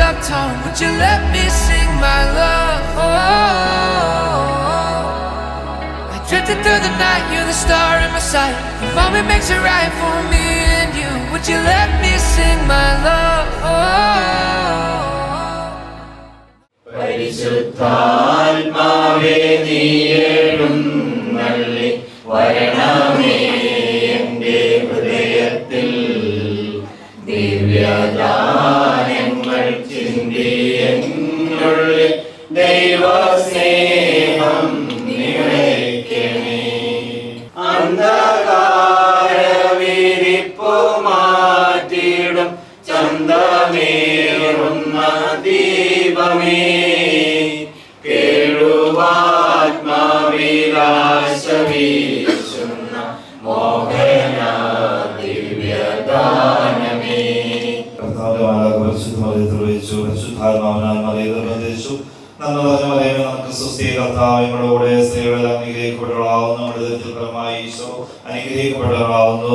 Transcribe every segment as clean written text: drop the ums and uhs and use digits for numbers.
love tone, would you let me sing my love? I drifted through the night, you're the star in my sight. The moment makes it right for me and you. Would you let me sing my love? പരിശുദ്ധാത്മാവേ നീ എഴുന്നള്ളി വരണമേ എൻ്റെ ഹൃദയത്തിൽ, ദിവ്യദാനങ്ങൾ ചിന്തി എന്നുള്ളിൽ ദൈവസ്നേഹം നിറയ്ക്കണേ. അന്ധകാരവിരിപ്പു മാറ്റിടും ചന്തമേറുന്ന ദീപമേ, കേഴുവാത്മാവിലാശ വീശുന്ന മോഹന ദിവ്യദാനമേ. പരിശുദ്ധാത്മാവിനാൽ മറിയ നിർബന്ധിച്ചു. നന്മ നിറഞ്ഞ മറിയമേ, നമുക്ക് സ്വസ്തി, കർത്താവ് ഞങ്ങളോട് സ്ത്രീകളിൽ അനുഗ്രഹിക്കപ്പെട്ടവളാവുന്നു. നമ്മുടെ ദൈവത്തിൽ ഫലമായി ഈശോ അനുഗ്രഹിക്കപ്പെട്ടവളാവുന്നു.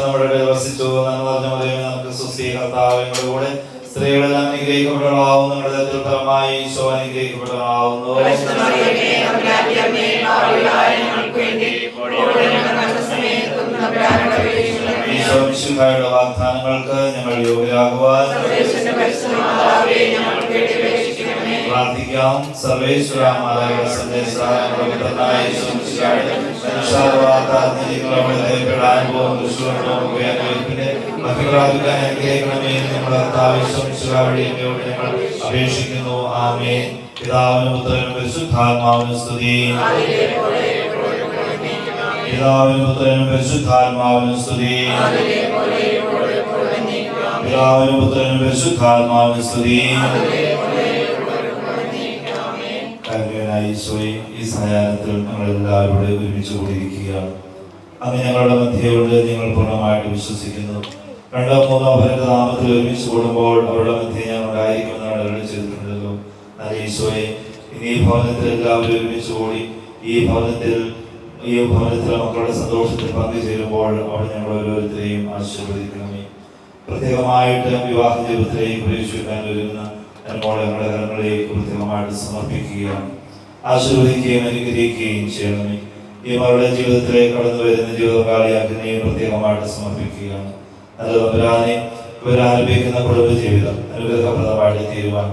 നമ്മുടെ വസിച്ചു. നന്മ നിറഞ്ഞ മറിയമേ, നമുക്ക് സ്വസ്തി, കർത്താവ് ഞങ്ങളോട് സ്ത്രീകളിൽ അനുഗ്രഹിക്കപ്പെട്ടവളാവുന്നു. നമ്മുടെ ദൈവത്തിൽ ഫലമായി ഈശോ അനുഗ്രഹിക്കപ്പെട്ടവളാവുന്നു. ഈശോമിശിഹായുടെ വാഗ്ദാനങ്ങൾക്ക് ഞങ്ങൾ യോഗ്യരാകുവാൻ പ്രാർത്ഥിക്കാം. സർവേശ്വര മാതാവിന്റെ സന്ദേശായ ഈശോമിശിഹായുടെ മനുഷ്യപ്പെടാൻ പോകുന്ന മഹിളാധികാൻ അനുഗ്രഹിക്കണമേ എന്ന് നമ്മുടെ കർത്താവ് ഈശോമിശിഹായുടെ ഞങ്ങൾ അപേക്ഷിക്കുന്നു. ആമേൻ. പിതാവിനും പുത്രനും പരിശുദ്ധാത്മാവിനും സ്തുതി. പിതാവിനും പുത്രനും പരിശുദ്ധാത്മാവിനും സ്തുതി. പിതാവിനും പുത്രനും പരിശുദ്ധാത്മാവിനും സ്തുതി. ഈശോയെ, ഈ സായാഹ്നത്തിൽ ഞങ്ങൾ എല്ലാവരും ഒരുമിച്ച് കൂടിയിരിക്കുകയാണ്. അങ്ങ് ഞങ്ങളുടെ മധ്യയോട് ഞങ്ങൾ പൂർണ്ണമായിട്ട് വിശ്വസിക്കുന്നു. രണ്ടോ മൂന്നോ പേരുടെ നാമത്തിൽ ഒരുമിച്ച് കൂടുമ്പോൾ അവരുടെ മധ്യ ഞാൻ ഉണ്ടായിരിക്കുമെന്നാണ് അരുളി ചെയ്തിട്ടുണ്ടല്ലോ. നല്ല ഈശോയെ, ഇനി ഈ ഭവനത്തിൽ എല്ലാവരും ഒരുമിച്ച് കൂടി ഈ ഭവനത്തിൽ മക്കളുടെ സന്തോഷത്തിൽ പങ്കുചേരുമ്പോൾ അവിടെ ഞങ്ങൾ ഓരോരുത്തരെയും ആശീർവദിക്കണമേ. പ്രത്യേകമായിട്ട് വിവാഹ ജീവിതത്തിലേക്ക് പ്രവേശിക്കാൻ ഒരുങ്ങുന്ന എന്നോട് ഞങ്ങളുടെ കരങ്ങളിലേക്ക് പ്രത്യേകമായിട്ട് സമർപ്പിക്കുകയാണ്. ആശീർവദിക്കുകയും അനുഗ്രഹിക്കുകയും ചെയ്യണമേ. ഈ മകളുടെ ജീവിതത്തിലേക്ക് കടന്നു വരുന്ന ജീവിതകാലിയാക്കിനെയും പ്രത്യേകമായിട്ട് സമർപ്പിക്കുകയാണ്. നല്ല തമ്പുരാനെ, ഇവരാരംഭിക്കുന്ന കുടുംബ ജീവിതം അനുഗ്രഹപ്രദമായിട്ട് തീരുവാൻ,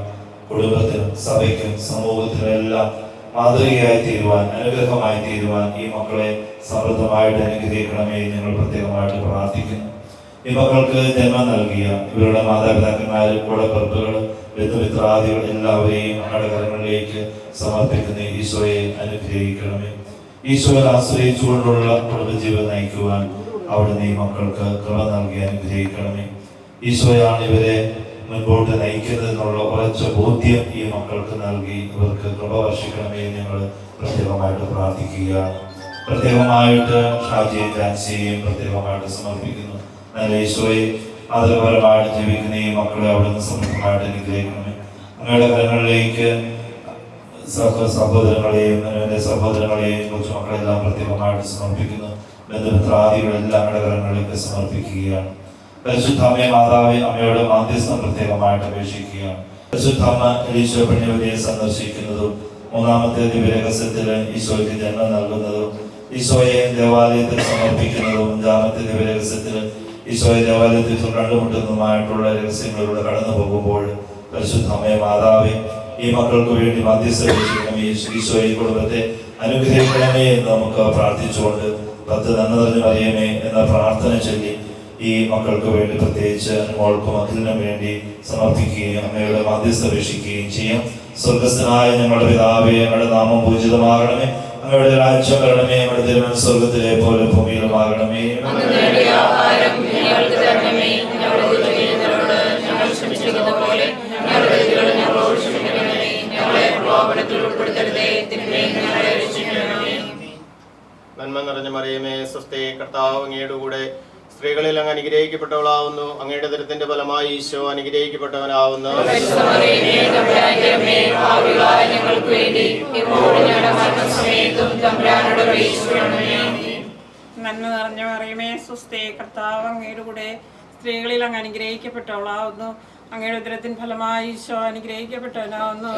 കുടുംബത്തിനും സഭയ്ക്കും സമൂഹത്തിനും എല്ലാം മാതൃകയായി തീരുവാൻ, അനുഗ്രഹമായി തീരുവാൻ ഈ മക്കളെ സമൃദ്ധമായിട്ട് അനുഗ്രഹിക്കണമേ ഞങ്ങൾ പ്രത്യേകമായിട്ട് പ്രാർത്ഥിക്കുന്നു. ഈ മക്കൾക്ക് ജന്മം നൽകിയ ഇവരുടെ മാതാപിതാക്കന്മാർ, കൂടപ്പിറപ്പുകൾ, ബന്ധുമിത്രാദികൾ എല്ലാവരെയും ഞങ്ങളുടെ കരങ്ങളിലേക്ക് സമർപ്പിക്കുന്ന ഈശോയെ അനുഗ്രഹിക്കണമേ. ഈശോയെ ആശ്രയിച്ചുകൊണ്ടുള്ള കുടുംബജീവിതം നയിക്കുവാൻ അവിടുന്ന് ഈ മക്കൾക്ക് കൃപ നൽകി അനുഗ്രഹിക്കണമേ. ഈശോയാണ് ഇവരെ മുൻപോട്ട് നയിക്കുന്നതിനുള്ള ഉറച്ച ബോധ്യം ഈ മക്കൾക്ക് നൽകി ഇവർക്ക് കൃപ വർഷിക്കണമേ ഞങ്ങൾ പ്രത്യേകമായിട്ട് പ്രാർത്ഥിക്കുകയാണ്. പ്രത്യേകമായിട്ട് ഷാജിയെ ജാൻസിയെയും പ്രത്യേകമായിട്ട് സമർപ്പിക്കുന്നു. നല്ല ഈശോയെ, ആദരപരമായിട്ട് ജീവിക്കുന്ന ഈ മക്കളെ അവിടുന്ന് സമൃദ്ധമായിട്ട് അനുഗ്രഹിക്കണമേ. അങ്ങയുടെ കരങ്ങളിലേക്ക് സഹോദരങ്ങളെയും കൊച്ചു മക്കളെല്ലാം പ്രത്യേകമായിട്ട് സമർപ്പിക്കുന്നു. ബന്ധുമിത്രാദികളെല്ലാം അങ്ങയുടെ കരങ്ങളിലേക്ക് സമർപ്പിക്കുകയാണ്. പരിശുദ്ധമ്മയെ മാതാവെ, അമ്മയുടെ മാധ്യസ്ഥം പ്രത്യേകമായിട്ട് അപേക്ഷിക്കുകയാണ്. പരിശുദ്ധമ്മ ഈശോ പെണ്ണിവതിയെ സന്ദർശിക്കുന്നതും മൂന്നാമത്തെ ദിവ്യരഹസ്യത്തിൽ ഈശോയ്ക്ക് ജന്മം നൽകുന്നതും ഈശോയെ ദേവാലയത്തിൽ സമർപ്പിക്കുന്നതും അഞ്ചാമത്തെ ദിവ്യരഹസ്യത്തിൽ ഈശോയെ ദേവാലയത്തിൽ കണ്ടുമുട്ടുന്നതുമായിട്ടുള്ള രഹസ്യങ്ങളിലൂടെ കടന്നു പോകുമ്പോൾ പരിശുദ്ധമ്മയെ മാതാവെ, ഈ മക്കൾക്ക് വേണ്ടി മാധ്യസ്ഥ അപേക്ഷിക്കണമേ. ഈശോയെ കുടുംബത്തെ അനുഗ്രഹിക്കണമേ എന്ന് നമുക്ക് പ്രാർത്ഥിച്ചുകൊണ്ട് 10 നന്മ നിറഞ്ഞ മറിയമേ എന്ന പ്രാർത്ഥന ചൊല്ലി ഈ മക്കൾക്ക് വേണ്ടി പ്രത്യേകിച്ച് മോൾക്കും അഖിലിനും വേണ്ടി സമർപ്പിക്കുകയും അമ്മയുടെ മാധ്യസ്ഥ അപേക്ഷിക്കുകയും ചെയ്യും. സ്വർഗസ്ഥനായ ഞങ്ങളുടെ പിതാവേ, ഞങ്ങളുടെ നാമം പൂജിതമാകണമേ. അങ്ങയുടെ രാജ്യം വരണമേ. ഞങ്ങളുടെ തിരുമനസ് സ്വർഗത്തിലെ പോലെ ഭൂമിയിലുമാകണമേ. നന്മ നിറഞ്ഞ മറിയമേ, സ്വസ്തി, കർത്താവ് അങ്ങയുടെ കൂടെ സ്ത്രീകളിൽ അങ്ങ് അനുഗ്രഹിക്കപ്പെട്ടവളാവുന്നു. അങ്ങയുടെ ദരത്തിന്റെ ഫലമായി ഈശോ അനുഗ്രഹിക്കപ്പെട്ടവനാവുന്നു. നന്മ നിറഞ്ഞ മറിയമേ സ്വസ്തി, കർത്താവ് അങ്ങയുടെ കൂടെ സ്ത്രീകളിൽ അങ്ങ് അനുഗ്രഹിക്കപ്പെട്ടവളാവുന്നു. അങ്ങയുടെ ഉദരത്തിൻ ഫലമായി ഈശോ അനുഗ്രഹിക്കപ്പെട്ടവനാവുന്നു.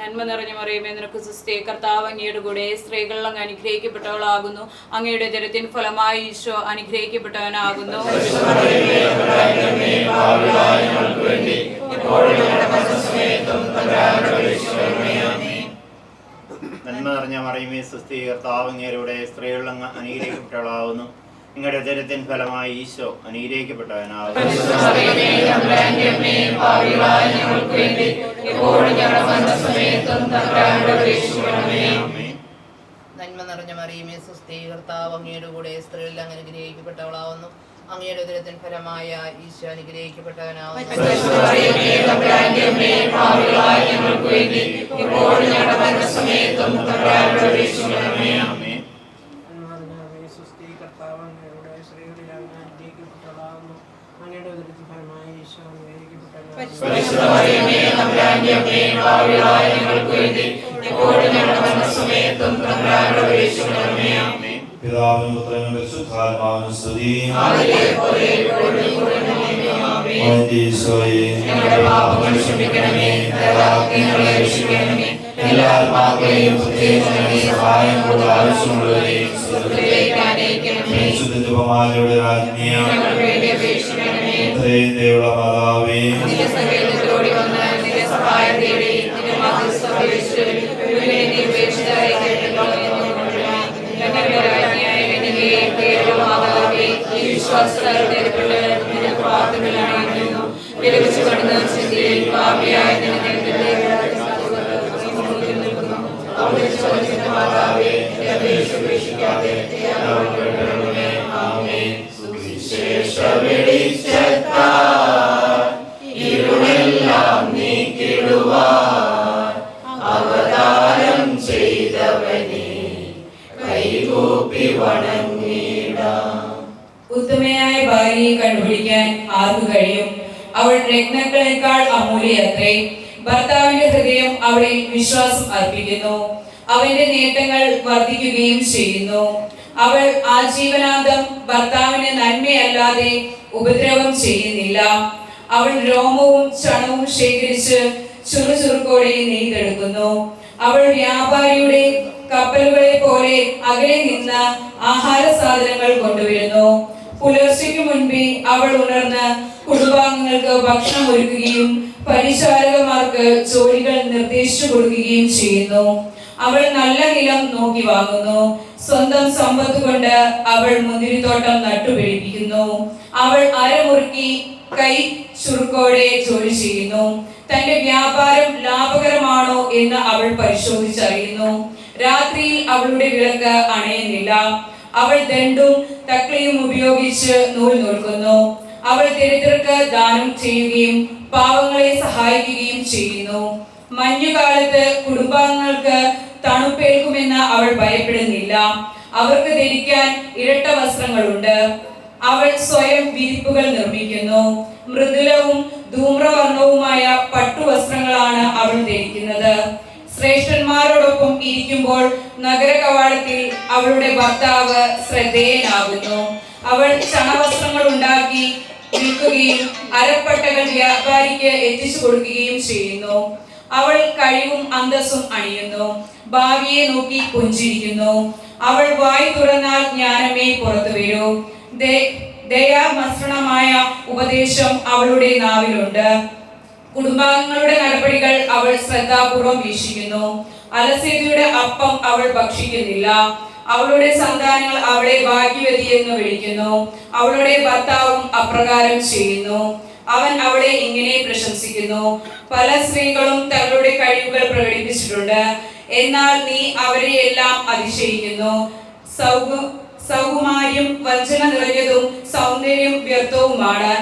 നന്മ നിറഞ്ഞ മറിയമേ നിനക്ക് സ്വസ്തി, കർത്താവ് അങ്ങയുടെ കൂടെ സ്ത്രീകളിൽ അങ്ങ് അനുഗ്രഹിക്കപ്പെട്ടവളാകുന്നു. അങ്ങയുടെ ഉദരത്തിൻ ഫലമായി ഈശോ അനുഗ്രഹിക്കപ്പെട്ടവനാകുന്നു. നന്മ നിറഞ്ഞ മറിയമേ സ്വസ്തി, കർത്താവ് അങ്ങയുടെ സ്ത്രീകളിൽ അങ്ങ് അനുഗ്രഹിക്കപ്പെട്ടവളാവുന്നു. നിങ്ങളുടെ ഉദരത്തിൻ ഫലമായി ഈശോ അനുഗ്രഹിക്കപ്പെട്ടവനാകുന്നു. നന്മ നിറഞ്ഞ മറിയമേ സ്വസ്തി, കർത്താവ് അങ്ങയുടെ കൂടെ സ്ത്രീകളിൽ അങ്ങ് അനുഗ്രഹിക്കപ്പെട്ടവളാവുന്നു. അങ്ങയുടെ ഉദരത്തിൻ ഫലമായ ഈശോ അനുഗ്രഹിക്കപ്പെട്ടവനാവുന്നു. പിതാവിനും പുത്രനും പരിശുദ്ധാത്മാവിനും സ്തുതി. ഈശോയെ ഞങ്ങളുടെ പാപങ്ങൾ ക്ഷമിക്കണമേ, ഞങ്ങളെ രക്ഷിക്കണമേ, എല്ലാ ആത്മാക്കളെയും പ്രത്യേകിച്ച് സഹായം കൊണ്ട് ആവശ്യമുള്ളവരെയും പരിശുദ്ധ ജപമാലയുടെ രാജ്ഞിയും ഇത്രയും ദൈവ മാതാവേ, ഇരുളെല്ലാം നീക്കിടുവാൻ അവതാരം ചെയ്തവനെ കൈകൂപ്പി വണങ്ങിടാം. ഉത്തമയായ ഭാര്യയെ കണ്ടുപിടിക്കാൻ ആർക്കു കഴിയും? അവൾ രത്നങ്ങളെക്കാൾ അമൂല്യത്രേ. ഭർത്താവിന്റെ ഹൃദയം അവളിൽ വിശ്വാസം അർപ്പിക്കുന്നു. അവന്റെ നേട്ടങ്ങൾ വർദ്ധിക്കുകയും ചെയ്യുന്നു. അവൾ ആജീവനാന്തം ഭർത്താവിന് നന്മയല്ലാതെ ഉപദ്രവം ചെയ്യുന്നില്ല. അവൾ രോമവും ചണവും ശേഖരിച്ച് ചുറുചുറുക്കോടെ നെയ്തെടുക്കുന്നു. അവൾ വ്യാപാരിയുടെ കപ്പലുകളെ പോലെ അകലെ നിന്ന് ആഹാര സാധനങ്ങൾ കൊണ്ടുവരുന്നു. പുലർച്ചയ്ക്ക് മുൻപേ അവൾ ഉണർന്ന് കുടുംബാംഗങ്ങൾക്ക് ഭക്ഷണം ഒരുക്കുകയും പരിചാരകന്മാർക്ക് ജോലികൾ നിർദ്ദേശിച്ചു കൊടുക്കുകയും ചെയ്യുന്നു. അവൾ നല്ല നിലം നോക്കി വാങ്ങുന്നു. സ്വന്തം സമ്പത്ത് കൊണ്ട് അവൾ മുന്തിരിത്തോട്ടം നട്ടുപിടിപ്പിക്കുന്നു. അവൾ അരമുറുക്കി കൈ ചുറുക്കോടെ ജോലി ചെയ്യുന്നു. തന്റെ വ്യാപാരം ലാഭകരമാണോ എന്ന് അവൾ പരിശോധിച്ചറിയുന്നു. രാത്രിയിൽ അവളുടെ വിളക്ക് അണയുന്നില്ല. അവൾ ദണ്ഡും തക്ലിയും ഉപയോഗിച്ച് നൂൽ നൂൽക്കുന്നു. അവൾ ദരിദ്രർക്ക് ദാനം ചെയ്യുകയും പാവങ്ങളെ സഹായിക്കുകയും ചെയ്യുന്നു. മഞ്ഞുകാലത്ത് കുടുംബാംഗങ്ങൾക്ക് തണുപ്പേൽക്കുമെന്ന് അവൾ ഭയപ്പെടുന്നില്ല. അവർക്ക് ധരിക്കാൻ ഇരട്ട വസ്ത്രങ്ങളുണ്ട്. അവൾ സ്വയം വിരിപ്പുകൾ നിർമ്മിക്കുന്നു. മൃദുലവും ധൂമ്രവർണ്ണവുമായ പട്ടുവസ്ത്രങ്ങളാണ് അവൾ ധരിക്കുന്നത്. ശ്രേഷ്ഠന്മാരോടൊപ്പം ഇരിക്കുമ്പോൾ നഗര കവാടത്തിൽ അവളുടെ ഭർത്താവ് ശ്രദ്ധേയനാകുന്നു. അവൾ ചണവസ്ത്രങ്ങൾ ഉണ്ടാക്കി വിൽക്കുകയും അരപ്പട്ടകൾ വ്യാപാരിക്ക് എത്തിച്ചു കൊടുക്കുകയും ചെയ്യുന്നു. അവൾ കഴിവും അന്തസ്സും അണിയുന്നു. ഭാവിയെ നോക്കി പുഞ്ചിരിക്കുന്നു. അവൾ വായി തുറന്നാൽ ജ്ഞാനമേ പുറത്തു വരൂ. ദയാമസൃണമായ ഉപദേശം അവളുടെ നാവിലുണ്ട്. കുടുംബാംഗങ്ങളുടെ നടപടികൾ അവൾ ശ്രദ്ധാപൂർവം വീക്ഷിക്കുന്നു. അലസ്യതയുടെ അപ്പം അവൾ ഭക്ഷിക്കുന്നില്ല. അവളുടെ സന്താനങ്ങൾ അവളെ ഭാഗ്യവതി എന്ന് വിളിക്കുന്നു. അവളുടെ ഭർത്താവും അപ്രകാരം ചെയ്യുന്നു. അവൻ അവളെ ഇങ്ങനെ പ്രശംസിക്കുന്നു: പല സ്ത്രീകളും തങ്ങളുടെ കഴിവുകൾ പ്രകടിപ്പിച്ചിട്ടുണ്ട്, എന്നാൽ നീ അവരെ എല്ലാം അതിശയിക്കുന്നു. സൗകുമാര്യം വഞ്ചന നിറഞ്ഞതും സൗന്ദര്യം വ്യർത്ഥവുമാണ്.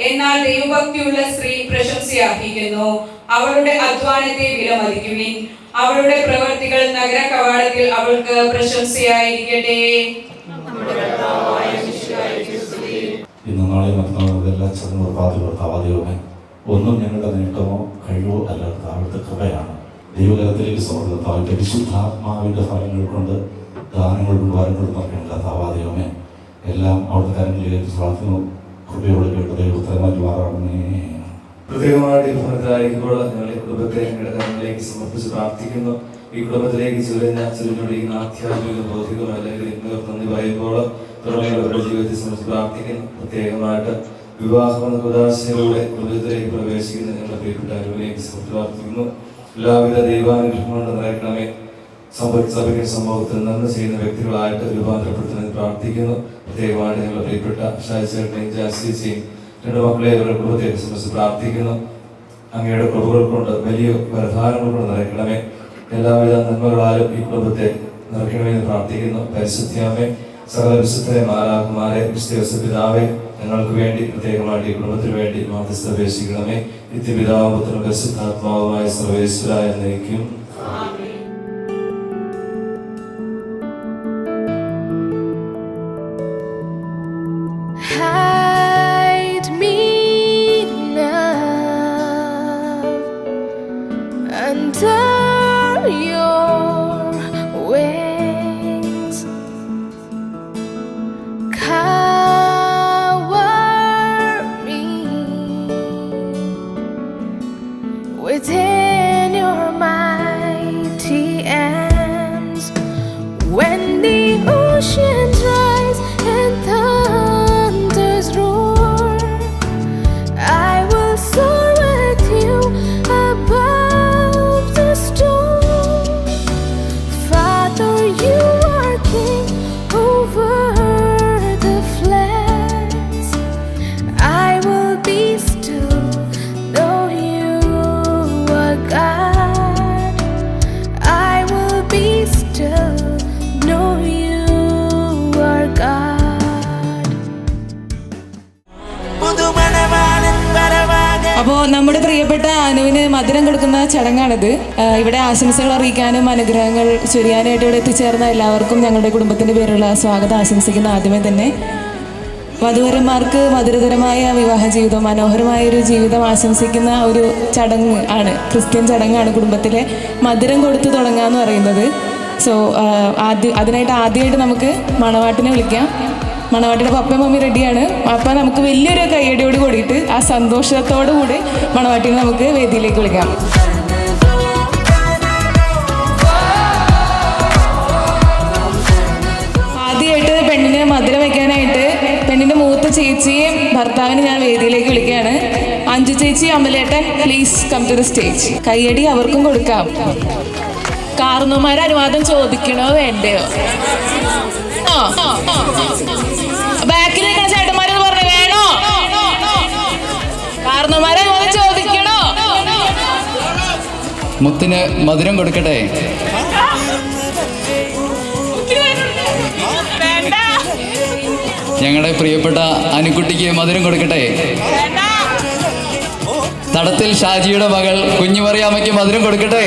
എന്നാൽ ദൈവഭക്തിയുള്ള സ്ത്രീ പ്രശംസയർഹിക്കുന്നു. അവളുടെ അധ്വാനത്തെ വിലമതിക്കുവിൻ. അവളുടെ പ്രവൃത്തികൾ നഗര കവാടത്തിൽ അവൾക്ക് പ്രശംസയായിരിക്കട്ടെ. ഇന്ന് നാളെ മറ്റന്നാൾ എല്ലാ ചടങ്ങുകൾ പാതി ദൈവമേ ഒന്നും ഞങ്ങളുടെ നേട്ടമോ കഴിവോ അല്ലാത്ത അവിടുത്തെ കൃപയാണ്. ദൈവകരത്തിലേക്ക് സമർപ്പിത പരിശുദ്ധാത്മാവിൻ്റെ ഫലങ്ങൾ കൊണ്ട് ദാനങ്ങളും വാരങ്ങളും നടക്കേണ്ട ദൈവമേ, എല്ലാം അവിടുത്തെ കാര്യങ്ങളിലേക്ക് പ്രാർത്ഥന കൃപയോട് കേട്ടതേ ഉത്തരമാറ്റി മാറാണമേ. പ്രത്യേകമായിട്ട് ഈ ഭവനത്തിലായിരിക്കുമ്പോൾ ഞങ്ങളുടെ കുടുംബത്തെ ഞങ്ങളുടെ കരങ്ങളിലേക്ക് സമർപ്പിച്ച് പ്രാർത്ഥിക്കുന്നു. ഈ കുടുംബത്തിലേക്ക് ചുരുങ്ങിയിരിക്കുന്ന ആധ്യാത്മിക ഭൗതികമായ നന്ദി പറയുമ്പോൾ തുടങ്ങിയവരുടെ ജീവിതത്തെ സംബന്ധിച്ച് പ്രാർത്ഥിക്കുന്നു. പ്രത്യേകമായിട്ട് വിവാഹം എന്ന ഉദാശയിലൂടെ കുടുംബത്തിലേക്ക് പ്രവേശിക്കുന്ന ഞങ്ങളുടെ പ്രിയപ്പെട്ട അനുവിലേക്ക് സമർപ്പിച്ച് പ്രാർത്ഥിക്കുന്നു. എല്ലാവിധ ദൈവാനുഗ്രഹങ്ങളും നിറയ്ക്കണമേ. സഭയ്ക്ക് സമൂഹത്തിൽ നന്മ ചെയ്യുന്ന വ്യക്തികളായിട്ട് രൂപാന്തരപ്പെടുത്തുന്നതിന് പ്രാർത്ഥിക്കുന്നു. പ്രത്യേകമായിട്ട് ഞങ്ങളുടെ പ്രിയപ്പെട്ട ഷാജിച്ചേട്ടനെയും ജാസിയെയും രണ്ട് മക്കളെ അവരുടെ കുടുംബത്തെ സംബന്ധിച്ച് പ്രാർത്ഥിക്കുന്നു. അങ്ങയുടെ കൃപകൾ കൊണ്ട് വലിയ വരദാനങ്ങൾ കൊണ്ട് നിറയ്ക്കണമേ. എല്ലാവിധ നന്മകളാലും ഈ കുടുംബത്തെ നിറയ്ക്കണമെന്ന് പ്രാർത്ഥിക്കുന്നു. പരിശുദ്ധിയാമേ, സകല വിശുദ്ധരെ മാലാഖമാരെ വിശുദ്ധ പിതാവേ, ഞങ്ങൾക്ക് വേണ്ടി പ്രത്യേകമായിട്ട് ഈ കുടുംബത്തിന് വേണ്ടി മാധ്യസ്ഥ അപേക്ഷിക്കണമേ. നിത്യപിതാവും പുത്രനും പരിശുദ്ധാത്മാവുമായ സർവേശ്വരായ എന്നേക്കും. Hide me now under your wings. Cover me within your mighty arms. When the oceans rise and thunders roar, I will soar with you above the storm. Father, you are king over the floods. I will be still, know you are God. I will be still, know you are God. അപ്പോൾ നമ്മുടെ പ്രിയപ്പെട്ട അനുവിന് മധുരം കൊടുക്കുന്ന ചടങ്ങാണിത്. ഇവിടെ ആശംസകൾ അറിയിക്കാനും അനുഗ്രഹങ്ങൾ ചൊരിയാനായിട്ട് ഇവിടെ എത്തിച്ചേർന്ന എല്ലാവർക്കും ഞങ്ങളുടെ കുടുംബത്തിൻ്റെ പേരുള്ള സ്വാഗതം ആശംസിക്കുന്ന ആദ്യമേ തന്നെ വധൂവരന്മാർക്ക് മധുരതരമായ വിവാഹ ജീവിതം, മനോഹരമായൊരു ജീവിതം ആശംസിക്കുന്ന ഒരു ചടങ്ങ് ആണ്, ക്രിസ്ത്യൻ ചടങ്ങാണ് കുടുംബത്തിലെ മധുരം കൊടുത്തു തുടങ്ങുക എന്ന് പറയുന്നത്. സോ അതിനായിട്ട് ആദ്യമായിട്ട് നമുക്ക് മണവാട്ടിനെ വിളിക്കാം. മണവാട്ടിയുടെ പപ്പയും മമ്മി റെഡിയാണ്. അപ്പം നമുക്ക് വലിയൊരു കയ്യടിയോട് കൂടിയിട്ട് ആ സന്തോഷത്തോടു കൂടി മണവാട്ടിനെ നമുക്ക് വേദിയിലേക്ക് വിളിക്കാം. ആദ്യമായിട്ട് പെണ്ണിന് മധുരം വയ്ക്കാനായിട്ട് പെണ്ണിൻ്റെ മൂത്ത ചേച്ചിയും ഭർത്താവിനെ ഞാൻ വേദിയിലേക്ക് വിളിക്കുകയാണ്. അഞ്ചു ചേച്ചി, അമലേട്ടൻ, please come to the stage. കയ്യടി അവർക്കും കൊടുക്കാം. കാർന്നോമാരെ അനുവാദം ചോദിക്കണോ വേണ്ടയോ? ബാക്കിൽ നിൽക്കുന്ന ചേട്ടന്മാരെന്ന് പറഞ്ഞു വേണോ? കാർന്നോമാരെ അനുവാദം ചോദിക്കണോ? മുത്തിന് മധുരം കൊടുക്കട്ടെ. ഞങ്ങളുടെ പ്രിയപ്പെട്ട അനുക്കുട്ടിക്ക് മധുരം കൊടുക്കട്ടെ. തടത്തിൽ ഷാജിയുടെ മകൾ കുഞ്ഞുമറിയാമ്മയ്ക്ക് മധുരം കൊടുക്കട്ടെ.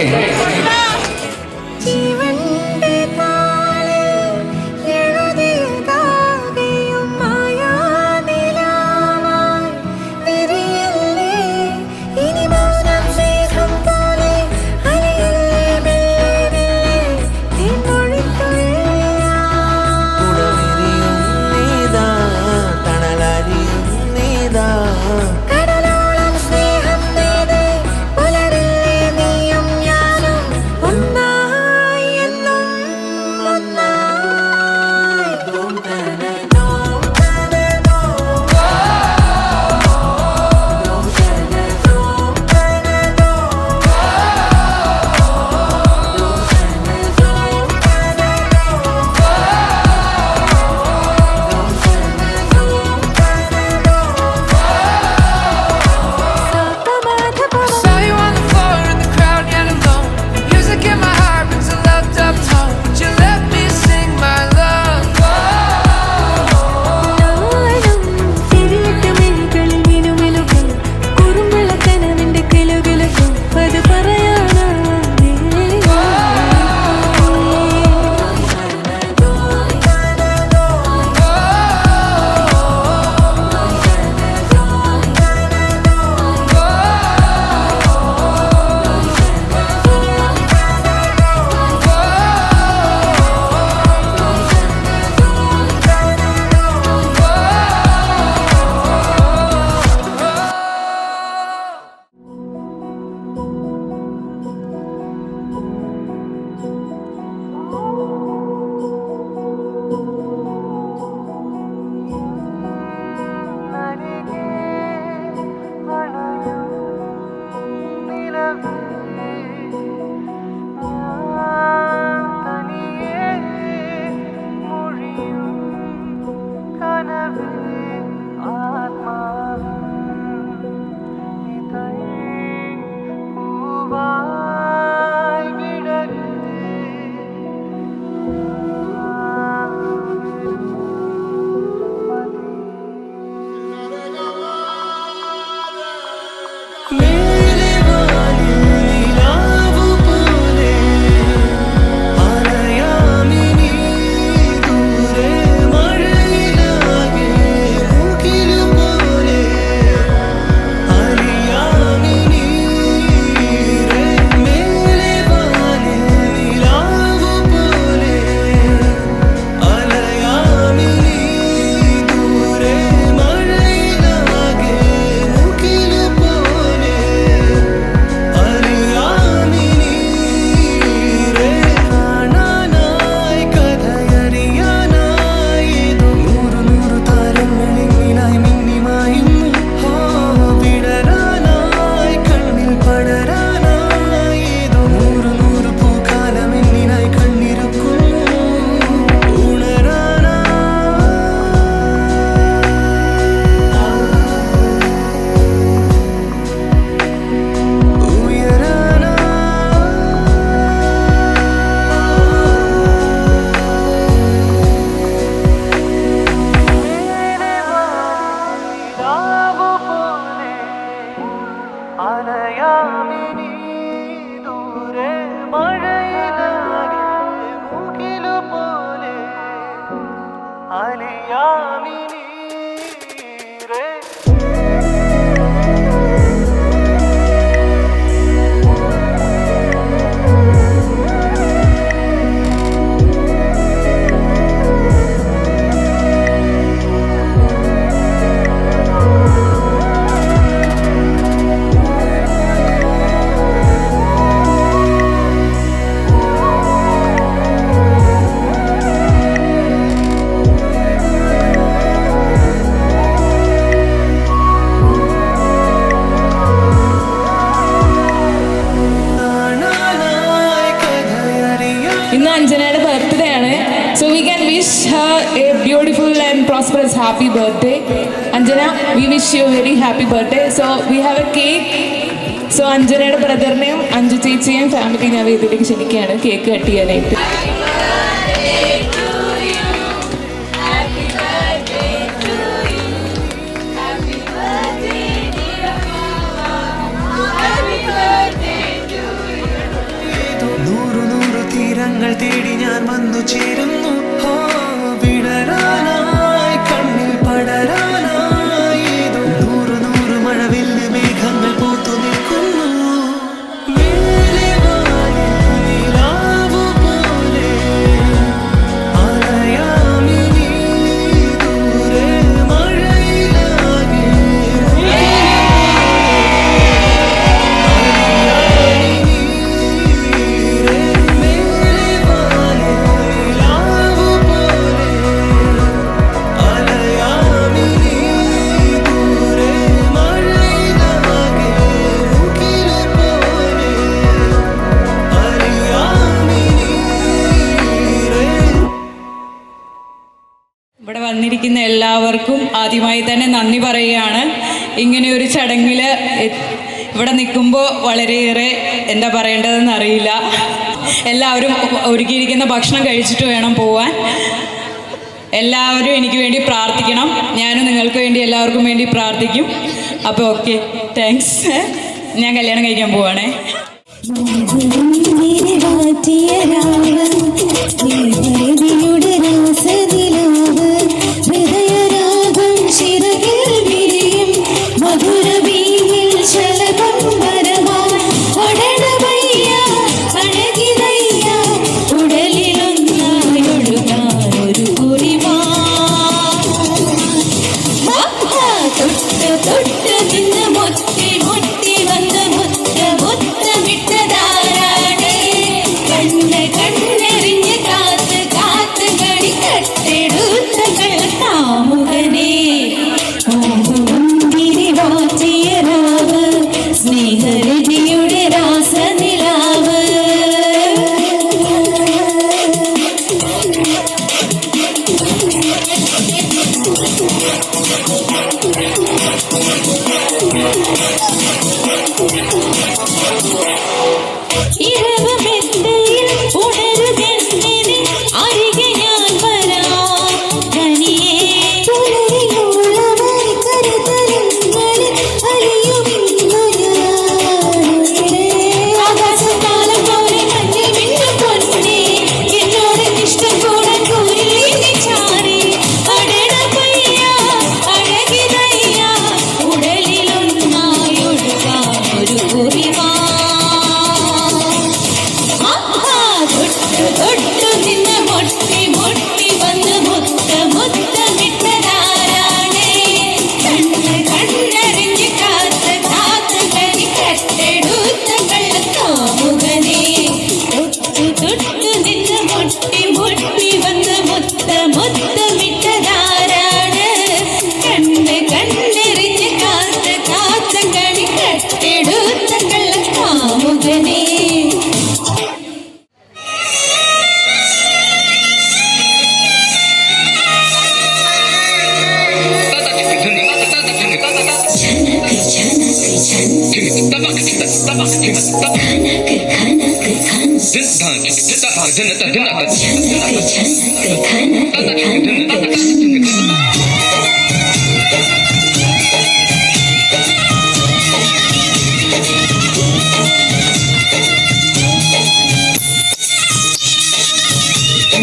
ബർത്ത്ഡേ ആണ്. So we can wish her a beautiful and prosperous happy birthday. Anjana, we wish you very happy birthday. So we have a cake. So അഞ്ജനയുടെ ബ്രദറിനെയും അഞ്ജു ചേച്ചിയെയും ഫാമിലി ഞാൻ വേദിയിലേക്ക് ക്ഷണിക്കുകയാണ് കേക്ക് കട്ട് ചെയ്യാനായിട്ട്. തീരങ്ങൾ തേടി ഞാൻ വന്നു ചേരുന്നു. വിടരാനായി കണ്ണിൽ പടരാനായി നൂറു നൂറ് മഴവില്ല് മേഘങ്ങൾ പൂത്തു നിൽക്കുന്നു. ഇവിടെ വന്നിരിക്കുന്ന എല്ലാവർക്കും ആദ്യമായി തന്നെ നന്ദി പറയുകയാണ്. ഇങ്ങനെയൊരു ചടങ്ങിൽ ഇവിടെ നിൽക്കുമ്പോൾ വളരെയേറെ എന്താ പറയേണ്ടതെന്ന് അറിയില്ല. എല്ലാവരും ഒരുക്കിയിരിക്കുന്ന ഭക്ഷണം കഴിച്ചിട്ട് വേണം പോവാൻ. എല്ലാവരും എനിക്ക് വേണ്ടി പ്രാർത്ഥിക്കണം. ഞാനും നിങ്ങൾക്ക് വേണ്ടി എല്ലാവർക്കും വേണ്ടി പ്രാർത്ഥിക്കും. അപ്പോൾ ഓക്കെ, താങ്ക്സ്. ഞാൻ കല്യാണം കഴിക്കാൻ പോവാണേ.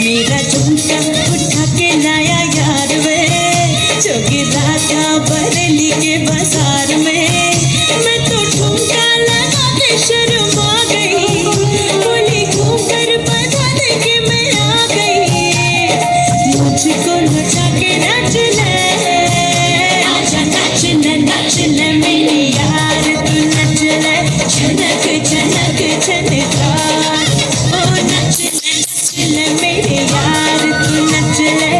मेरा झुमका उठा के लाया यार वे, जोगी राजा बरेली के बाजार में। मैं तो ठुमका लगा के शर्मा गई, बोली घूमकर बता दे के मैं आ गई। मुझको नचा के नाच ले, आजा नाच ले मेरी यार, तू नच ले छनक छनक छनका। ओ नच ले मेरे यार, तू नच ले।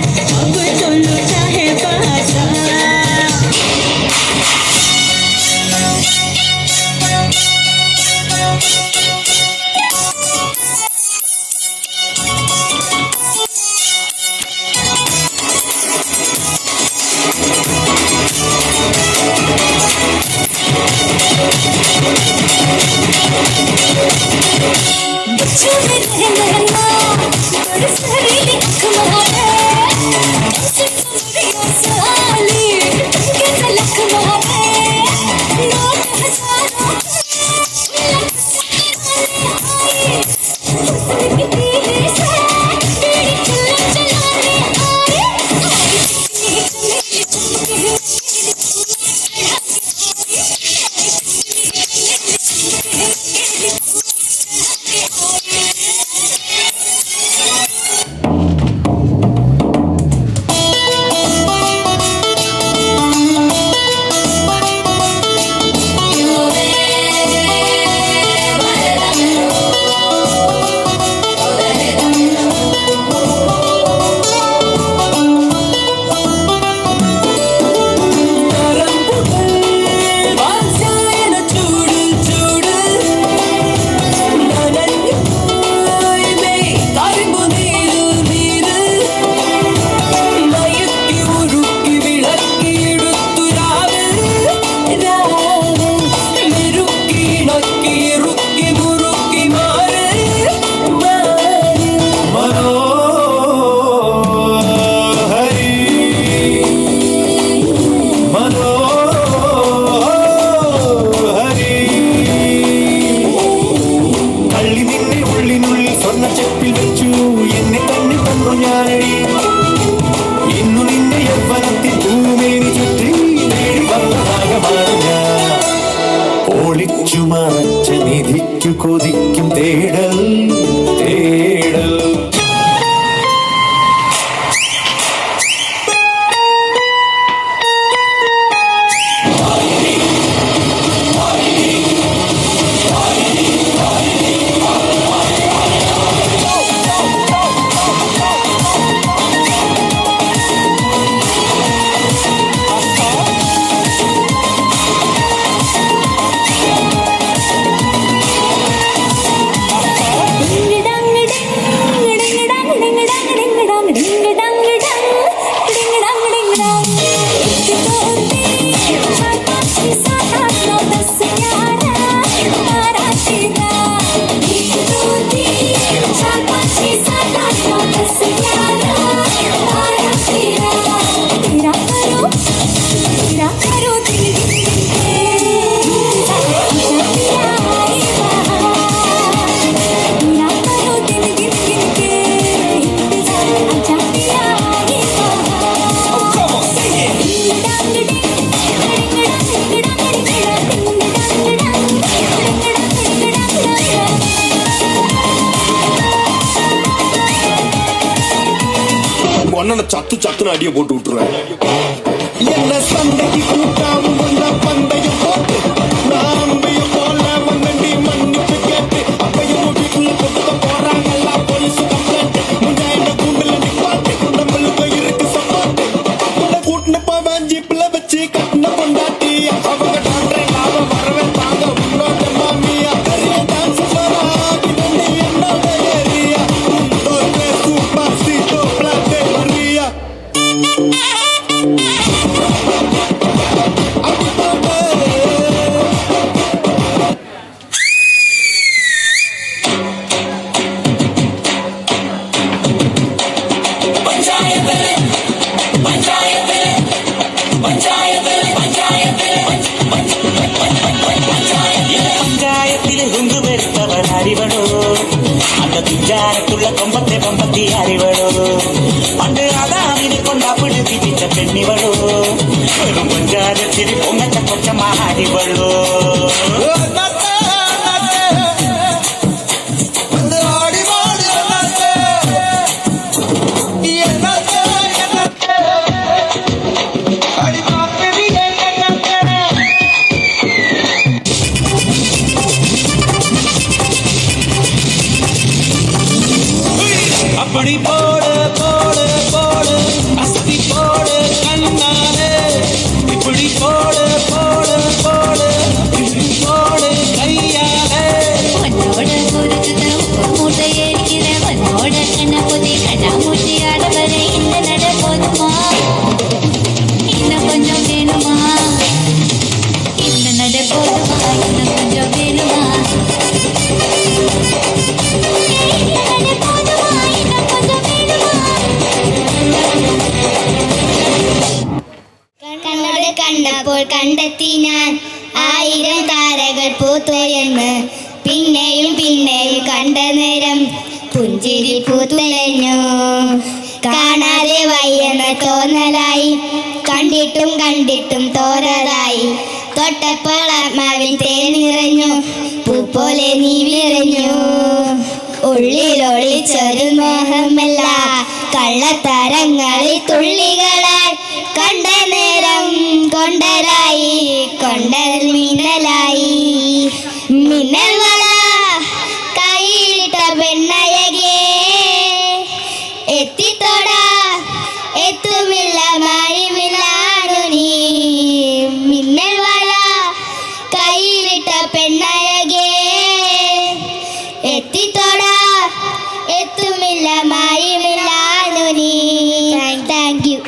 കൊതിക്കും തേടൽ തേടൽ சத்து சத்துன்னு அடியை போட்டு விட்டுருவேன். என்ன சண்டைக்கு கூட்டாவும் வந்தா பந்தயம் போட்டு நாம்பையும் போல வந்தண்டி மன்னிப்பு கேட்டு அப்பையும் வீட்டுல கொண்டு போறாங்கல்ல போலீஸ் கம்ப்ளைண்ட் முஞ்சா என்ன கூண்டுல நிப்பாட்டு நம்மளுக்கு இருக்கு சப்பாட்டு அப்பட கூட்டின போவேன் ஜீப்ல வச்சு கட்டின பொண்டாட்டி அவங்க டாக்டர் லாபம் வரவே தாங்க உன்னோட மாமியா பெரிய டான்ஸ் ஆகிட்டு என்னோட ஏரியா சூப்பர் சீட்டோ பிளாட்டே மரியா തുഞ്ചാരത്തുള്ള കൊമ്പത്തെ കൊമ്പത്തി അറിവളോ പണ്ട് അതാവിനെ കൊണ്ടാപ്പിട് തിരിച്ച പെണ്ണിവളോ വെറും കൊഞ്ചാരത്തിരി പൊങ്ങച്ച കൊച്ചമാടിവളോ അപ്പോൾ കണ്ടെത്തി ഞാൻ 1000 താരകൾ പൂത്തുയർന്ന്. പിന്നെയും പിന്നെയും കണ്ട നേരം പുഞ്ചിരി പൂത്തുലഞ്ഞു. കാണാതെ വയ്യെന്ന തോന്നലായി, കണ്ടിട്ടും കണ്ടിട്ടും തോന്നലായി. തൊട്ടപ്പോൾ ആത്മാവിൽ തേൻ നിറഞ്ഞു, പൂ പോലെ നീ വിറഞ്ഞു. ഉള്ളിലൊളിച്ചൊരു മോഹമല്ല കള്ളത്തരങ്ങളിൽ തുള്ളികളായി. കണ്ട നേരം കൊണ്ടലായി, കൊണ്ടൽ മിന്നലായി. മിന്നൽ വള കയ്യിലിട്ട പെണ്ണഴകേ, എത്തിത്തോടാ എത്തുമില്ല മായുമില്ലാണു നീ. മിന്നൽ വള കയ്യിലിട്ട പെണ്ണഴകേ, എത്തിത്തോടാ എത്തുമില്ല മായുമില്ലാണു നീ. Thank you.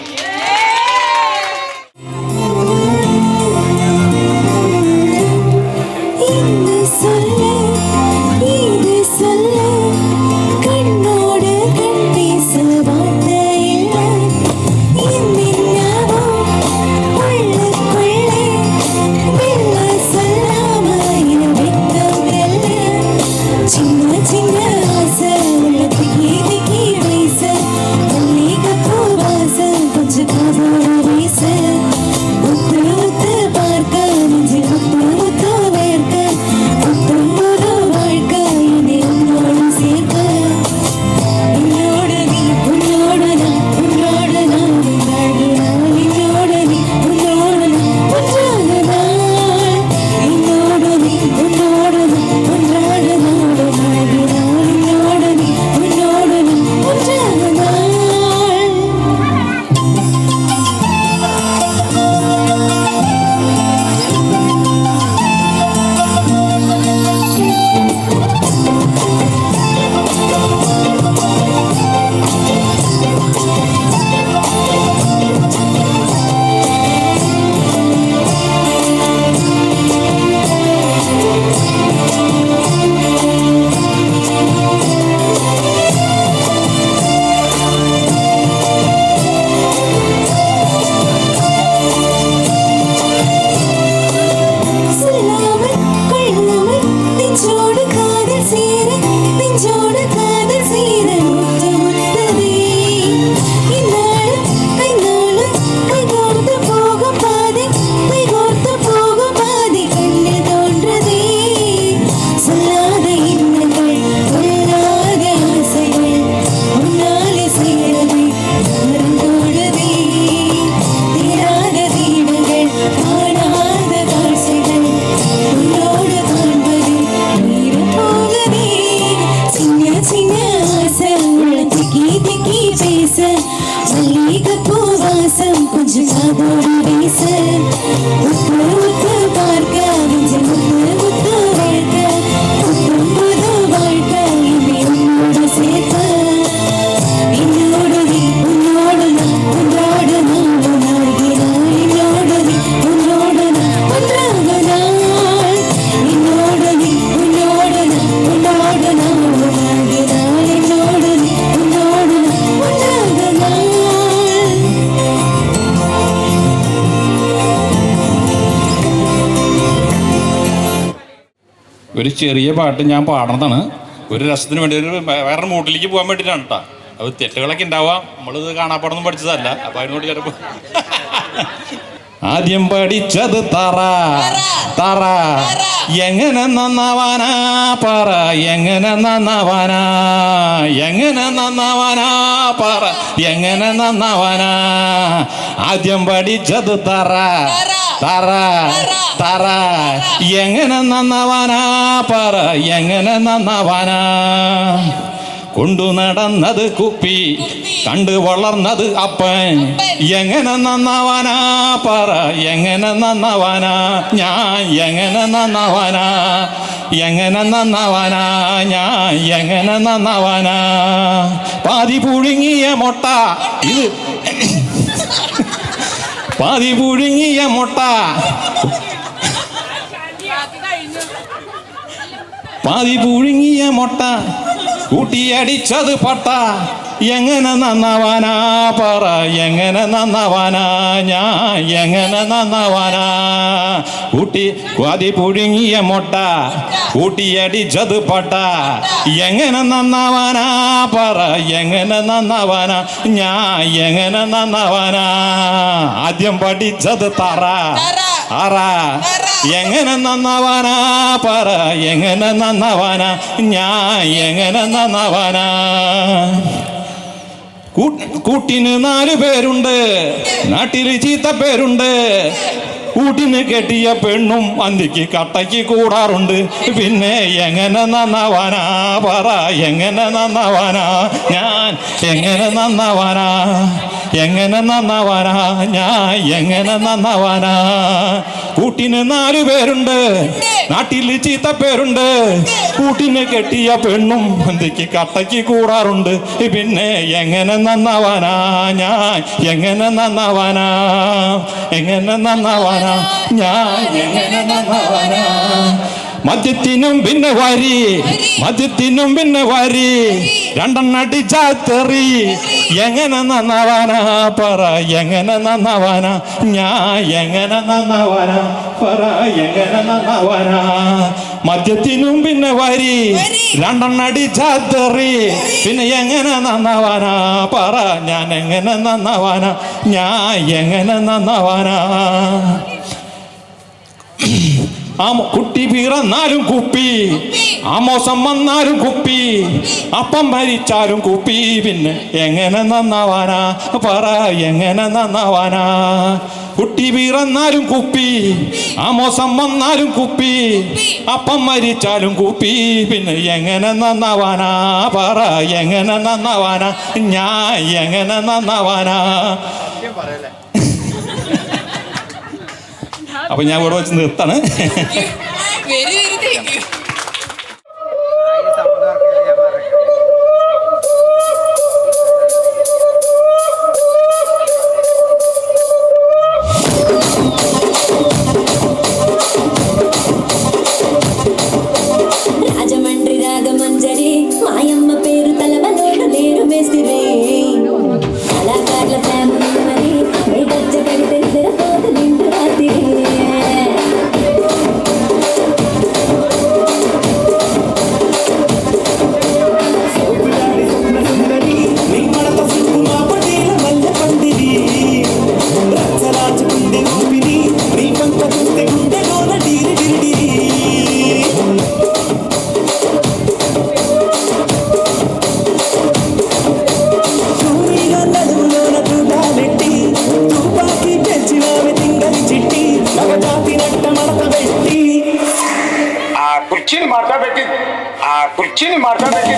ഒരു ചെറിയ പാട്ട് ഞാൻ പാടുന്നതാണ്. ഒരു രസത്തിന് വേണ്ടി, ഒരു വേറെ മൂട്ടിലേക്ക് പോകാൻ വേണ്ടിയിട്ടാണ് കേട്ടോ. അത് തെറ്റുകളൊക്കെ ഉണ്ടാവാം, നമ്മളിത് കാണാപ്പാടൊന്നും പഠിച്ചതല്ല. അപ്പം അതിനോട് ചിലപ്പോൾ ആദ്യം പഠിച്ചത് തറ തറ എങ്ങനെ നന്നാവാനാ പറ, എങ്ങനെ നന്നാവാനാ, എങ്ങനെ നന്നാവാനാ പറ, എങ്ങനെ നന്നാവാനാ. ആദ്യം പഠിച്ചത് തറ തറ തറ എങ്ങനെ നന്നാവാനാ പറ, എങ്ങനെ നന്നാവാനാ. കൊണ്ടു നടന്നത് കുപ്പി, കണ്ടു വളർന്നത് അപ്പൻ, എങ്ങനെ നന്നാവാനാ പറ, എങ്ങനെ നന്നാവാനാ. ഞാൻ എങ്ങനെ നന്നാവാനാ, എങ്ങനെ നന്നാവാനാ, ഞാൻ എങ്ങനെ നന്നാവാനാ. പാതി പുഴുങ്ങിയ മുട്ട, ഇത് പാതി പുഴുങ്ങിയ മുട്ട, പാതി പുഴുങ്ങിയ മുട്ട കൂട്ടിയടിച്ചത് പട്ട, എങ്ങനെ നന്നാവാനാ പറ എങ്ങനെ നന്നാവാനാ ഞാൻ എങ്ങനെ നന്നാവാനാ കൂട്ടി ക്വാതി പുഴുങ്ങിയ മുട്ട കൂട്ടിയടിച്ചത് പട്ട എങ്ങനെ നന്നാവാനാ പറ എങ്ങനെ നന്നാവാനാ ഞാൻ എങ്ങനെ നന്നാവാനാ ആദ്യം പഠിച്ചത് തറ അറ എങ്ങനെ നന്നാവാനാ പറ എങ്ങനെ നന്നാവാനാ ഞാൻ എങ്ങനെ നന്നാവാനാ കൂട്ടിന് 4 പേരുണ്ട് നാട്ടിൽ ചീത്ത പേരുണ്ട് കൂട്ടിന് കെട്ടിയ പെണ്ണും അന്തിക്ക് കട്ടയ്ക്ക് കൂടാറുണ്ട് പിന്നെ എങ്ങനെ നന്നാവാനാ പറ എങ്ങനെ നന്നാവാനാ ഞാൻ എങ്ങനെ നന്നാവാനാ എങ്ങനെ നന്നാവാനാ ഞാൻ എങ്ങനെ നന്നാവാനാ കൂട്ടിന് 4 പേരുണ്ട് നാട്ടിൽ ചീത്ത പേരുണ്ട് കൂട്ടിന് കെട്ടിയ പെണ്ണും അന്തിക്ക് കട്ടയ്ക്ക് കൂടാറുണ്ട് പിന്നെ എങ്ങനെ നന്നാവാനാ ഞാൻ എങ്ങനെ നന്നാവാനാ എങ്ങനെ നന്നാവാനാ ഞാൻ എങ്ങനെ നന്നാവാനാ മദ്യത്തിനും പിന്നെ വാരി മദ്യത്തിനും പിന്നെ വാരി രണ്ടെണ്ണടിച്ചാത്തെറി എങ്ങനെ നന്നാവാനാ പറ എങ്ങനെ നന്നാവാനാ ഞാൻ എങ്ങനെ നന്നാവാനാ പറ എങ്ങനെ നന്നാവാനാ മദ്യത്തിനും പിന്നെ വാരി രണ്ടെണ്ണടിച്ചാത്തെറി പിന്നെ എങ്ങനെ നന്നാവാനാ പറ ഞാൻ എങ്ങനെ നന്നാവാനാ ഞാൻ എങ്ങനെ നന്നാവാനാ ആ കുട്ടി പിറന്നാലും കുപ്പി ആമോസം വന്നാലും കുപ്പി അപ്പം ഭരിച്ചാലും കുപ്പി പിന്നെ എങ്ങനെ നന്നാവാനാ പറ എങ്ങനെ നന്നാവാനാ കുട്ടി പിറന്നാലും കുപ്പി ആമോസം വന്നാലും കുപ്പി അപ്പം മരിച്ചാലും കുപ്പി പിന്നെ എങ്ങനെ നന്നാവാനാ പറ എങ്ങനെ നന്നാവാനാ ഞാൻ എങ്ങനെ നന്നാവാനാ അപ്പൊ ഞാൻ ഇവിടെ വെച്ച് നിർത്താണ് రాజమండ్రి రాగమంజరి మాయమ్మ పేరు తలవలోన నేను వేసిరే కళాకారుల ఫ్యామిలీ మరి గజ్జ కడితే నిద్రపోత నిండు రాత్రి కుర్చీని మాట్లాడబెట్టి ఆ కుర్చీని మాట్లాడబెట్టి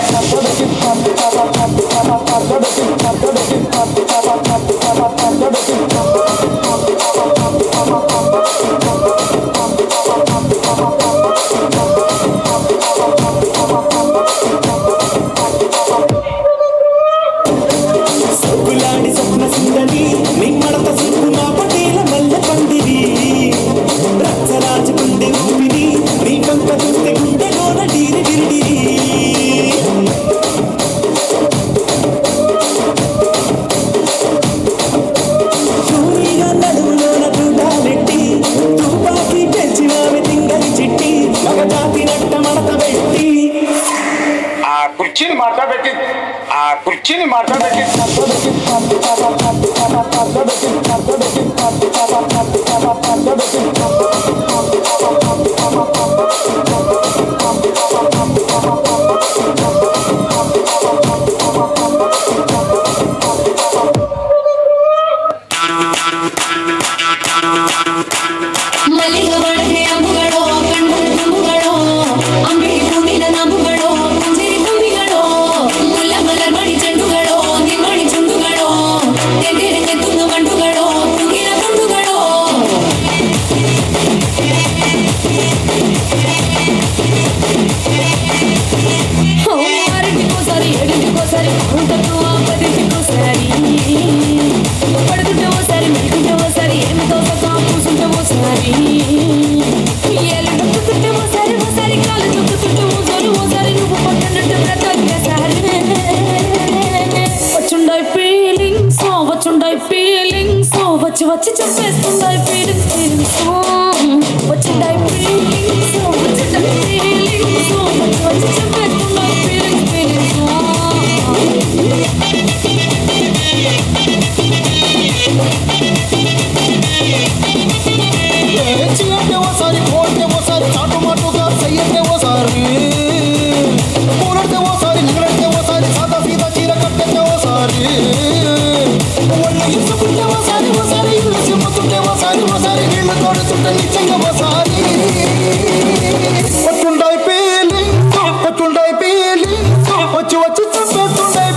సొగ్గులాడి స్వప్న సుందరి నిమ్మడత సిగ్గు మా పటేల మల్ల పందిరి రచ్చరాజుకుంది ఊపిరి నీ పంక చూస్తే గుండెలోన డీరి డిరిడిరి సూరిగా నడుములోన తూటాలెట్టి తుపాకి పెంచినావి తింగలి చిట్టి మగజాతి నట్ట మడత పెట్టి ఆ కుర్చీని మాట్లాడబెట్టి ఆ కుర్చీని మాట్లాడబెట్టి ಮಲ್ಲಿಗೆ ಒಳಗೆ ಅಂಬುಗಳೋ ಕಣ್ಣು ತುಂಬುಗಳೋ ಅಂಬಿಗೆ ಹೂವಿನ ನಂಬುಗಳೋ ಪಂಜರಿ ತುಂಬಿಗಳೋ ಮುಲ್ಲ ಮಲರ್ ಮಣಿ ಚೆಂಡುಗಳೋ ನಿಮ್ಮಣಿ ಚುಂಡುಗಳೋ వచ్చి చెప్పేస్తుందా ఫీలింగ్స్ వచ్చిందా ఫీలింగ్స్ వచ్చిందా ఫీలింగ్స్ వచ్చి చెప్పేస్తుందా ఫీలింగ్స్ చీయంటే ఓసారి కోడితే ఓసారి చాటుమాటుగా చెయ్యంటే ఓసారి పూలడితే ఓసారి నిగడితే ఓసారి సాదా సీదా చీర కట్టేస్తే ఓసారి ఒళ్ళు ఇసుకుంటే ఓసారి ఓసారి ఇల్లు సిమ్ముతుంటే ఓసారి నీళ్లు తోడుతుంటే నిజంగా ఓసారి వస్తుండాయి ఫీలింగ్స్ వచ్చి చెప్పేస్తుండాయి ఫీలింగ్స్ వస్తుండాయి ఫీలింగ్స్ వచ్చి చెప్పేస్తుండాయి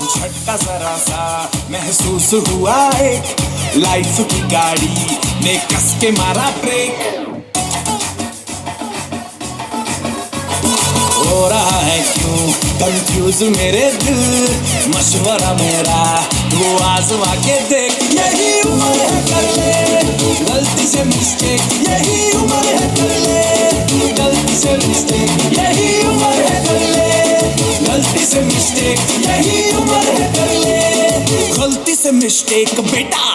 झटका जरा सा महसूस हुआ एक लाइफ की गाड़ी ने कस के मारा ब्रेक हो रहा है क्यों कंफ्यूज मेरे दिल मशवरा मेरा वो आजमा के देख यही उम्र है कर ले गलती से मिस्टेक यही उम्र है कर ले गलती से मिस्टेक यही उम्र है कर ले गलती से मिस्टेक यही उम्र है कर ले गलती से मिस्टेक बेटा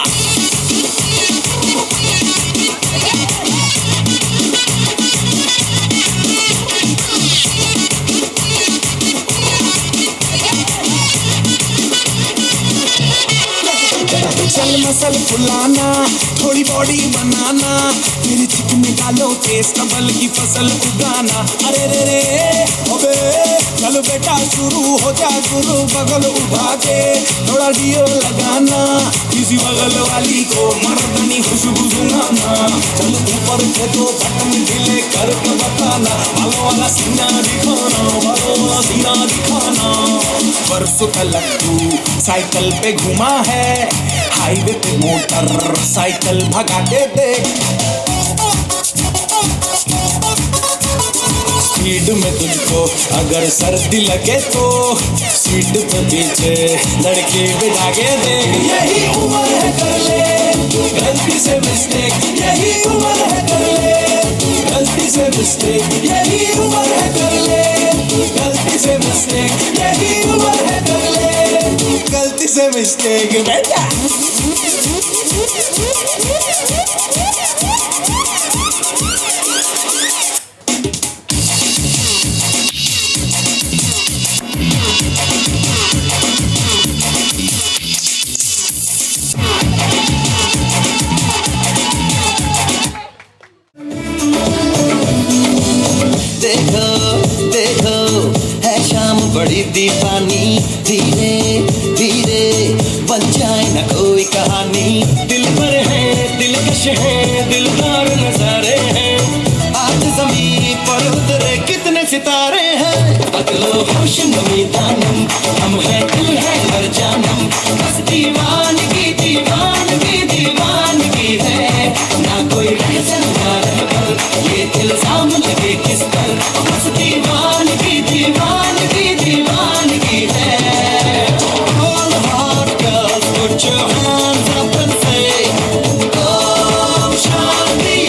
चल मसल फुलाना थोड़ी बॉडी बनाना मेरे चिकन डालो टेस्ट कमल की फसल उगाना अरे रे रे अबे चलो बेटा शुरू हो जा गुरु बगल उठा के थोड़ा डियो लगाना किसी बगल वाली को मर्दानी खुशबू सुनाना चलो ऊपर से तो बटन ढीले करके बताना बालों वाला सीना दिखाना बालों वाला सीना दिखाना परसों तलक तू साइकिल पे घुमा है हाईवे पे मोटर साइकिल भगा के देख स्पीड में तुझको अगर सर्दी लगे तो सीट पे पीछे लड़के बिठा के देख यही उम्र है कर ले गलती से मिस्टेक यही उम्र है कर ले गलती से मिस्टेक यही उम्र है कर ले गलती से मिस्टेक यही उम्र है कर ले गलती से मिस्टेक बेटा देखो देखो है शाम बड़ी दीवानी धीरे धीरे बन जाए न कोई कहानी दिल पर है दिलकश है दिलदार नजारे हैं आज ज़मीं पर उतरे कितने सितारे हैं अगलो होश नमी दानम हम है दिल है हर जानम बस दीवानगी दीवानगी दीवानगी है ना कोई रहसन ना रहबर ये इल्जाम लगे किस पर बस दीवानगी दीवानगी दीवानगी है All hot girls put your hands up and say Om Shanti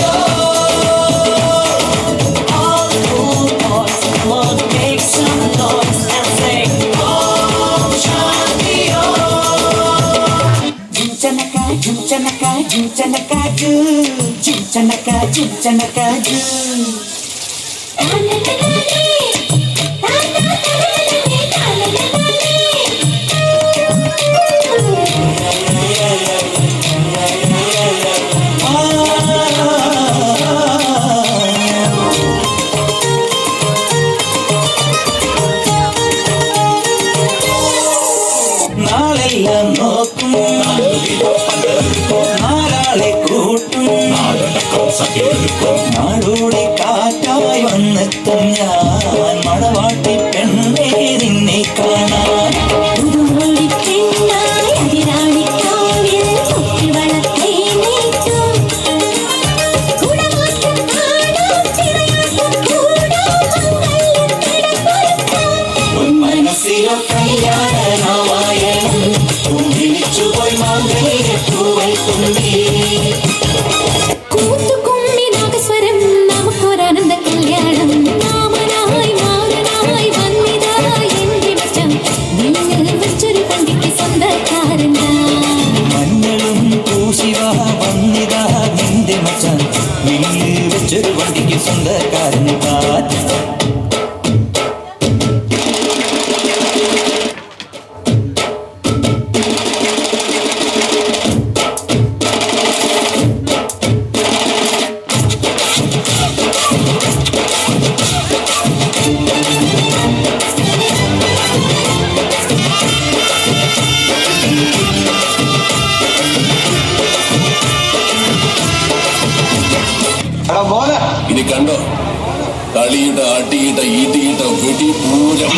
All cool boys come on make some noise and say Om Shanti Jumchanaka jumchanaka jumchanaka jumchanaka jumchanaka നാളെല്ലാം നോക്കും നാലാളെ കൂട്ടും നാടോടി കാറ്റായി വന്നെത്തും ഞാൻ മണവാട്ടി പെണ്ണേ നിന്നെ കാണാൻ. മനസ്സിലോ കല്യാണമായാലും വിളിച്ചുപോയി മാംഗല്യ പൂവൽ തുമ്പി. കൂത്തുകുമ്മിനാഗസ്വരം നമുക്കൊരാനന്ദ കല്യാണം. നാമനായി മാനനായി വന്നിതാ എന്റെ മച്ചം. നിങ്ങൾ വെച്ചൊരു പണ്ടിക്ക് സ്വന്തക്കാരൻ. മഞ്ഞളും പൂശിവ വന്നിതാ നിന്റെ മച്ചാൻ. വില്ല് വെച്ചൊരു വണ്ടിക്ക് സ്വന്തക്കാരൻ. ഇനി കണ്ടോ തളിയിട്ട അടിയിട്ട ഈട്ടിയിട്ട വെടി പൂരം.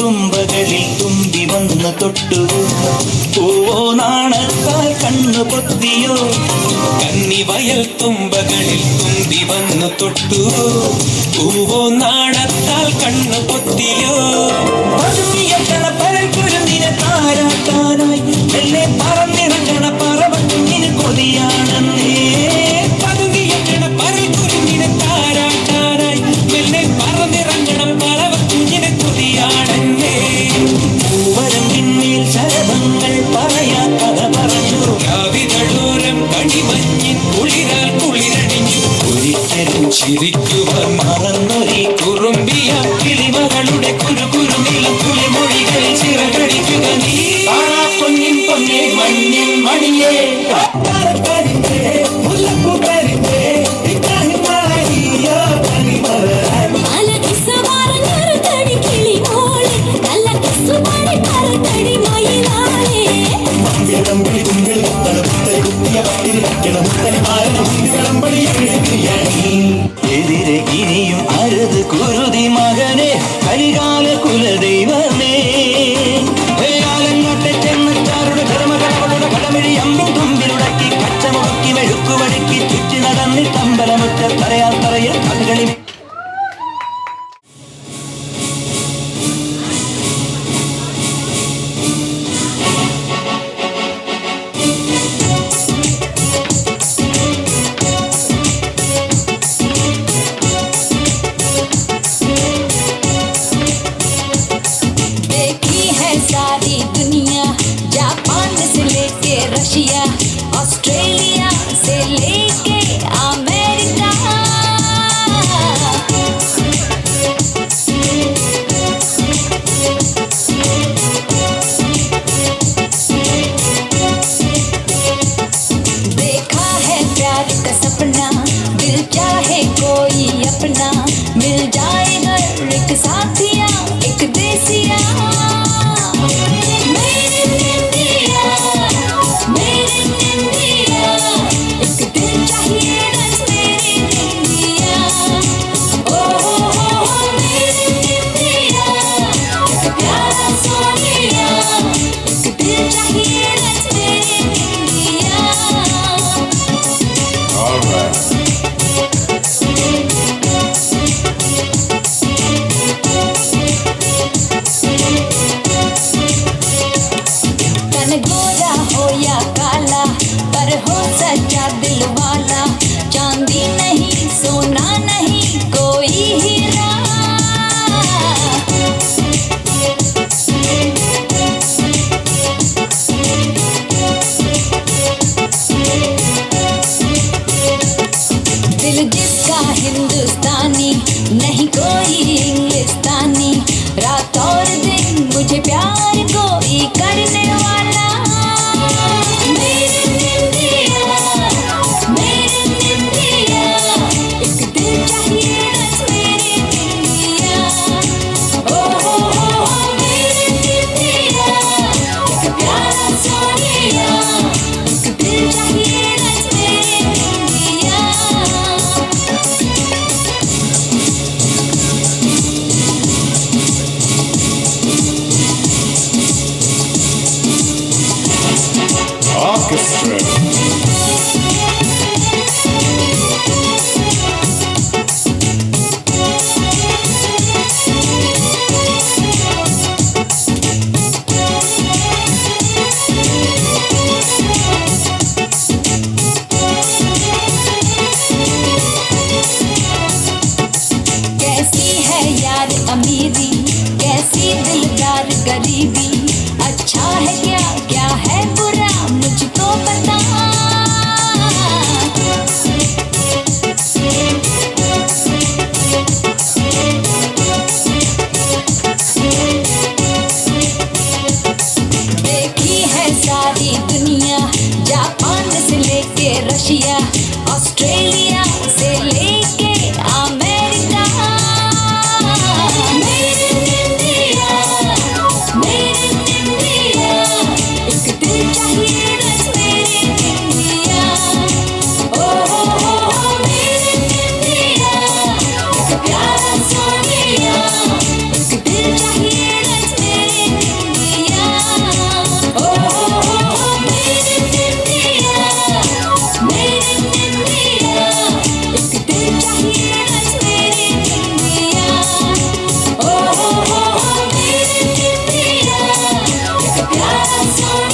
തുമ്പകളിൽ തുമ്പി വന്ന് തൊട്ടു. പൂവോ നാണത്താൽ കണ്ണു പൊത്തിയോ. കന്നിവയൽ തുമ്പകളിൽ തുമ്പി വന്ന് തൊട്ടു. പൂവോ നാണത്താൽ കണ്ണു പൊത്തിയോ. പതുങ്ങിയെത്തണ പരൽ കുരുന്നിനെ താരാട്ടാനായി മെല്ലെ പറന്നിറങ്ങണ പറവക്കുഞ്ഞിന് കൊതിയാണെന്നേ. പതുങ്ങിയെത്തണ പരൽ കുരുന്നിനെ താരാട്ടാനായി മെല്ലെ പറന്നിറങ്ങണ പറവക്കുഞ്ഞിന് കൊതിയാണെന്നേ. പൂവരമ്പിന്മേൽ ശരഭങ്ങൾ പറയാ കഥ പറഞ്ഞു. കവിതളോരം കണിമഞ്ഞിൻ കുളിരാൽ കുളിരണിഞ്ഞു. ഒരിക്കലും ചിരിക്കുവാൻ മറന്നൊരി കുറുമ്പിയ കിളിമകളുടെ കുരുകുരുനിളം കുളിമൊഴികളിൽ ചിറകടിക്കുക നീ. പൊന്നിൻ പൊന്നെ മഞ്ഞിൻ മണിയേ മുല്ലപ്പൂക്കരിന്റെ എതിരെ ഇനിയും അരുത് കുരുതി മകനെ. കരികാല एक साथिया एक देसिया मेरे इंडिया एक दिल चाहिए बस मेरे इंडिया ओ मेरे इंडिया एक प्यारा सोनिया एक दिल चाहिए बस मेरे इंडिया All right. तन गोरा हो या काला पर हो सच्चा दिल वाला चांदी नहीं सोना नहीं कोई हीरा दिल जिसका हिंदुस्तानी नहीं कोई इंग्लिस्तानी रात और दिन मुझे प्यार कोई करने वाला मेरे इंडिया एक दिल चाहिए बस मेरे इंडिया ओ मेरे इंडिया एक प्यारा सोनिया एक दिल चाहिए बस मेरे इंडिया Orchestra. कैसी है यार अमीरी कैसी दिलदार गरीबी अच्छा है क्या क्या है बुरा मुझको पता देखी है सारी दुनिया जापान से लेके रशिया ऑस्ट्रेलिया से लेके अमेरिका मेरे इंडिया एक दिल चाहिए बस मेरे इंडिया ओ मेरे इंडिया एक प्यारा सोनिया एक दिल चाहिए बस मेरे इंडिया ओ मेरे इंडिया एक दिल चाहिए बस मेरे इंडिया ओ मेरे इंडिया एक प्यारा सोनिया